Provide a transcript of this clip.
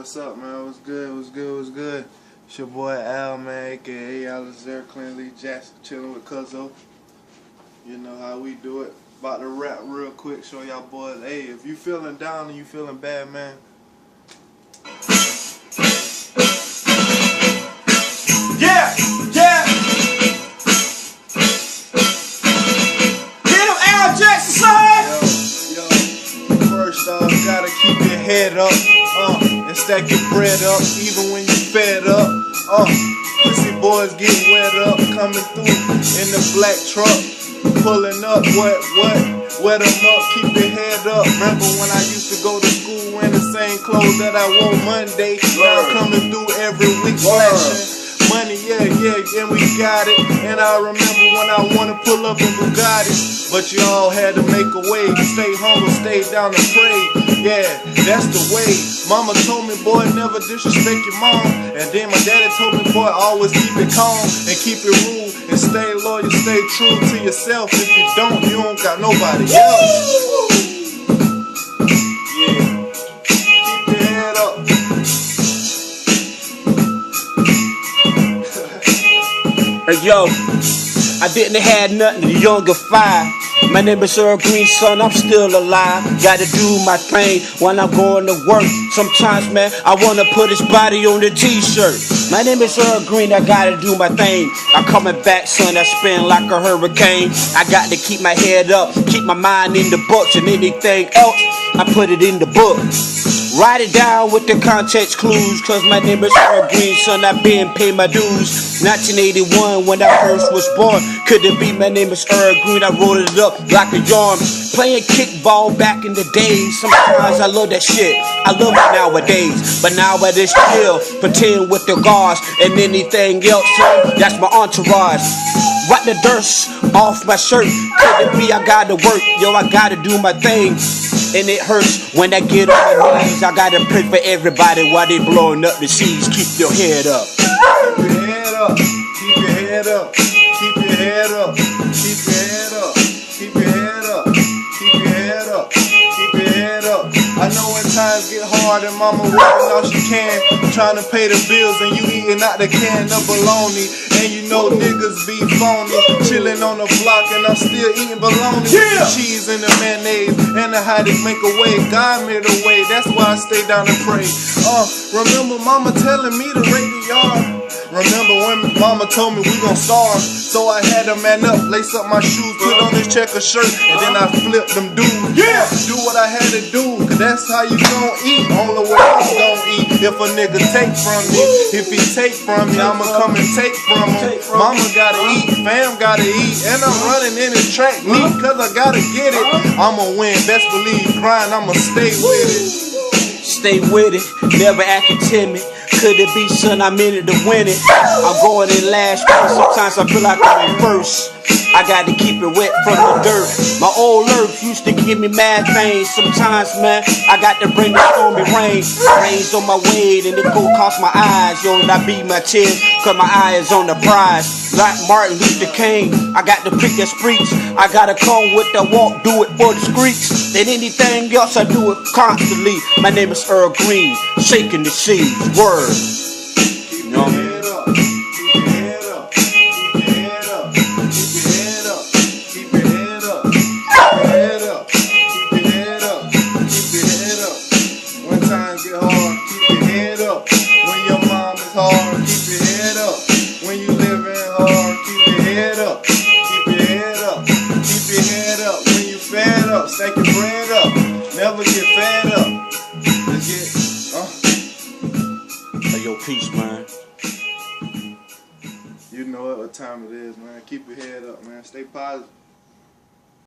what's up, man? What's good? What's good? What's good? It's your boy Al, man, aka Alistair Clinley Jackson, chilling with Cuzzo. You know how we do it. About to rap real quick, show y'all boys. Hey, if you feeling down and you feeling bad, man. Yeah, yeah. Get him, Al Jackson, son. Yo. First off, gotta keep your head up, and stack your bread up, even when you fed up. Pussy boys get wet up, coming through in the black truck, pulling up. Wet them up, keep your head up. Remember when I used to go to school wearing the same clothes that I wore Monday? Now coming through every week flashing money, yeah, we got it. And I remember when I wanna pull up in Bugatti, but y'all had to make a way. Stay humble, stay down and pray. Yeah, that's the way. Mama told me, boy, never disrespect your mom. And then my daddy told me, boy, always keep it calm and keep it rude and stay loyal, stay true to yourself. If you don't, you don't got nobody else. Yeah, keep your head up. Hey yo, I didn't have nothing, the younger five. My name is Earl Green, son, I'm still alive. Gotta do my thing when I'm going to work. Sometimes, man, I wanna put his body on the t-shirt. My name is Earl Green, I gotta do my thing. I'm coming back, son, I spin like a hurricane. I got to keep my head up, keep my mind in the books, and anything else, I put it in the book. Write it down with the context clues, cause my name is Earl Green, son, I been paid my dues. 1981 when I first was born, could it be my name is Earl Green? I wrote it up like a yarn. Playing kickball back in the days, sometimes I love that shit, I love it nowadays. But now I just chill, pretend with the guards and anything else, son, that's my entourage. Wipe the dirt off my shirt, could it be I gotta work, yo, I gotta do my thing. And it hurts when I get on my knees. I gotta pray for everybody while they blowing up the seas. Keep your head up. Keep your head up. Keep your head up. Keep your head up. Keep your head up. Keep your head up. Keep your head up. Keep your head up. I know when times get hard and mama working all she can, trying to pay the bills and you eating out the can of bologna. And you know niggas be phony, chilling on the block and I'm still eating bologna with the cheese and the mayonnaise and the how to make a way. God made a way, that's why I stay down and pray. Remember mama telling me to rake the yard. Remember when mama told me we gon' starve, so I had to man up, lace up my shoes, put on this checker shirt, and then I flipped them dudes. Do what I had to do, cause that's how you gon' eat. Only way I'm gon' eat if a nigga take from me. If he take from me, I'ma come and take from him. Mama gotta eat, fam gotta eat, and I'm running in the track meet, cause I gotta get it. I'ma win, best believe, grind, I'ma stay with it. Stay with it, never acting timid. Could it be, son, I'm in it to win it? I'm going in last, but sometimes I feel like I'm in first. I got to keep it wet from the dirt. My old earth used to give me mad pain. Sometimes, man, I got to bring the stormy rain. Rain's on my way, and it go cost my eyes. Yo, and I beat my chest, cause my eye is on the prize. Like Martin Luther King, I got to pick the streets. I gotta come with the walk, do it for the streets. Than anything else, I do it constantly. My name is Earl Green, shaking the seas. Word. Keep your head up. Keep your head up. Keep your head up. Keep your head up. Keep your head up. Keep your head up. Keep your head up. When times get hard, keep your head up. When your mom is hard, keep your head up. When you living hard, keep your head up. Keep your head up. Keep your head up. When you fed up, stack your bread up. Never get fed up. Just get Hey, yo, peace, man. You know what time it is, man. Keep your head up, man. Stay positive.